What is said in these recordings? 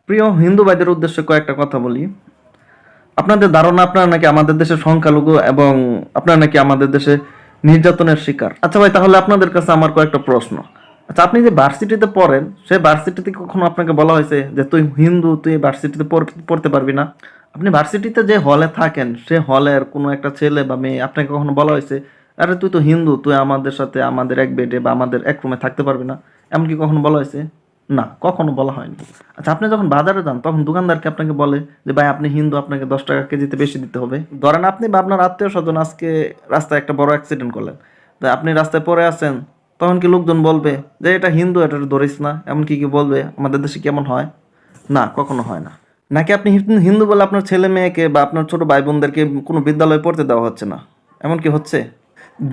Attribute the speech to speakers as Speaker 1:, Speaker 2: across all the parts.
Speaker 1: প্রিয় হিন্দু ভাইদের উদ্দেশ্যে কয়েকটা কথা বলি। আপনাদের ধারণা আপনারা নাকি আমাদের দেশে সংখ্যালঘু এবং আপনারা নাকি আমাদের দেশে নির্যাতনের শিকার। আচ্ছা ভাই, তাহলে আপনাদের কাছে আমার কয়েকটা প্রশ্ন। আচ্ছা, আপনি যে ভার্সিটিতে পড়েন, সেই ভার্সিটিতে কখনো আপনাকে বলা হয়েছে যে তুই হিন্দু, তুই ভার্সিটিতে পড়তে পারবি না? আপনি ভার্সিটিতে যে হলে থাকেন, সে হলের কোনো একটা ছেলে বা মেয়ে আপনাকে কখনো বলা হয়েছে, আরে তুই তো হিন্দু, তুই আমাদের সাথে আমাদের এক বেডে বা আমাদের এক রুমে থাকতে পারবি না? এমনকি কখনো বলা হয়েছে? না, কখনো বলা হয়নি। আচ্ছা, আপনি যখন বাজারে যান তখন দোকানদারকে আপনাকে বলে যে ভাই আপনি হিন্দু, আপনাকে 10 টাকা কেজিতে বেশি দিতে হবে? ধরেন আপনি বা আপনার আত্মীয় স্বজন আজকে রাস্তায় একটা বড় অ্যাক্সিডেন্ট করলেন, তো আপনি রাস্তায় পড়ে আছেন, তখন কি লোকজন বলবে যে এটা হিন্দু, এটা ধরিস না? এমনকি কি বলবে? আমাদের দেশে কেমন হয়? না, কখনো হয় না। নাকি আপনি হিন্দু বলে আপনার ছেলে মেয়েকে বা আপনার ছোট ভাই বোনদেরকে কোনো বিদ্যালয়ে পড়তে দেওয়া হচ্ছে না? এমন কি হচ্ছে?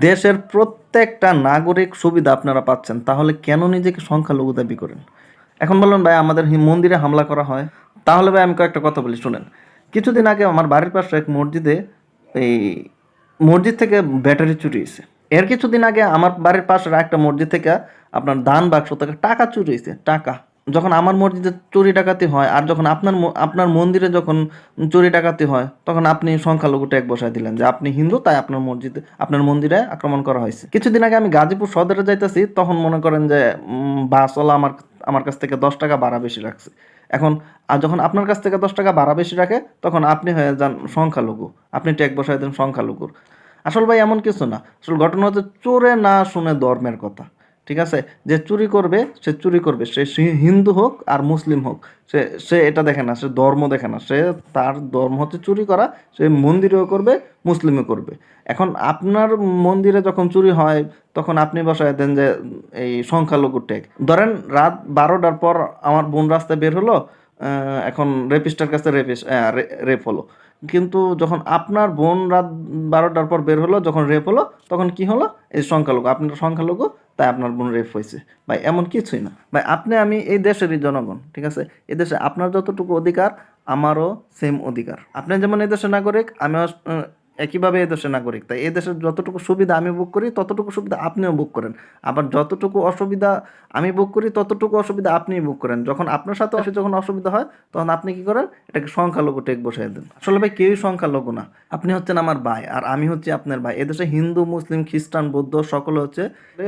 Speaker 1: দেশের প্রত্যেকটা নাগরিক সুবিধা আপনারা পাচ্ছেন, তাহলে কেন নিজেকে সংখ্যালঘু দাবি করেন? এখন বলুন ভাই আমাদের মন্দিরে হামলা করা হয়, তাহলে ভাই আমি কয়েকটা কথা বলি শুনেন। কিছুদিন আগে আমার বাড়ির পাশে এক মসজিদে এই মসজিদ থেকে ব্যাটারি চুরি হয়েছে। এর কিছুদিন আগে আমার বাড়ির পাশের একটা মসজিদ থেকে আপনার দান বাক্স থেকে টাকা চুরি হয়েছে, টাকা। যখন আমার মসজিদে চুরি ডাকাতি হয় আর যখন আপনার মন্দিরে যখন চুরি ডাকাতি হয়, তখন আপনি সংখ্যালঘু ট্যাগ বসায় দিলেন যে আপনি হিন্দু, তাই আপনার মসজিদে আপনার মন্দিরে আক্রমণ করা হয়েছে। কিছুদিন আগে আমি গাজীপুর সদরে যাইতেছি, তখন মনে করেন যে বাসওয়ালা আমার আমার কাছ থেকে 10 টাকা ভাড়া বেশি রাখছে। এখন আর যখন আপনার কাছ থেকে 10 টাকা ভাড়া বেশি রাখে, তখন আপনি হয়ে যান সংখ্যালঘু, আপনি ট্যাগ বসায় দেন সংখ্যালঘুর। আসল ভাই এমন কিছু না। আসল ঘটনা হচ্ছে চোরে না শুনে ধর্মের কথা। ঠিক আছে? যে চুরি করবে সে চুরি করবে, সে হিন্দু হোক আর মুসলিম হোক, সে সে এটা দেখে না, সে ধর্ম দেখে না, সে তার ধর্ম হচ্ছে চুরি করা। সে মন্দিরেও করবে, মুসলিমও করবে। এখন আপনার মন্দিরে যখন চুরি হয়, তখন আপনি বসায় দেন যে এই সংখ্যালঘু ট্যাগ। ধরেন রাত 12টার পর আমার বোন রাস্তায় বের হলো, এখন রেপিস্টার কাছে রেপ হলো। কিন্তু যখন আপনার বোন রাত 12টার পর বের হলো, যখন রেপ হলো, তখন কি হলো? এই সংখ্যালঘু, আপনার সংখ্যালঘু, তাই আপনার বোন রেপ হয়েছে। ভাই এমন কিছুই না ভাই, আপনি আমি এই দেশেরই জনগণ। ঠিক আছে? এই দেশে আপনার যতটুকু অধিকার, আমারও সেম অধিকার। আপনি যেমন এই দেশের নাগরিক, আমিও একইভাবে এই দেশের নাগরিক। তাই এই দেশের যতটুকু সুবিধা আমি ভোগ করি, ততটুকু সুবিধা আপনিও ভোগ করেন। আবার যতটুকু অসুবিধা আমি ভোগ করি, ততটুকু অসুবিধা আপনিই ভোগ করেন। যখন আপনার সাথে যখন অসুবিধা হয়, তখন আপনি কি করেন? এটাকে সংখ্যালঘু টেক বসাই দেন। আসলে ভাই কেউই সংখ্যালঘু না। আপনি হচ্ছেন আমার ভাই আর আমি হচ্ছি আপনার ভাই। এদেশে হিন্দু, মুসলিম, খ্রিস্টান, বৌদ্ধ সকলে হচ্ছে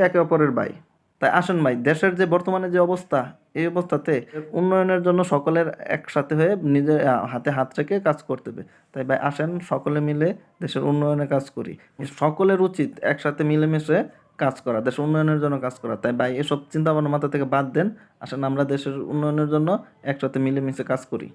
Speaker 1: একে অপরের ভাই। তাই আসেন ভাই, দেশের যে বর্তমানে যে অবস্থা, এই অবস্থাতে উন্নয়নের জন্য সকলের একসাথে হয়ে নিজের হাতে হাত রেখে কাজ করতে হবে। তাই ভাই আসেন সকলে মিলে দেশের উন্নয়নে কাজ করি। সকলের উচিত একসাথে মিলেমিশে কাজ করা, দেশের উন্নয়নের জন্য কাজ করা। তাই ভাই এসব চিন্তা ভাবনা মাথা থেকে বাদ দেন, আসেন আমরা দেশের উন্নয়নের জন্য একসাথে মিলেমিশে কাজ করি।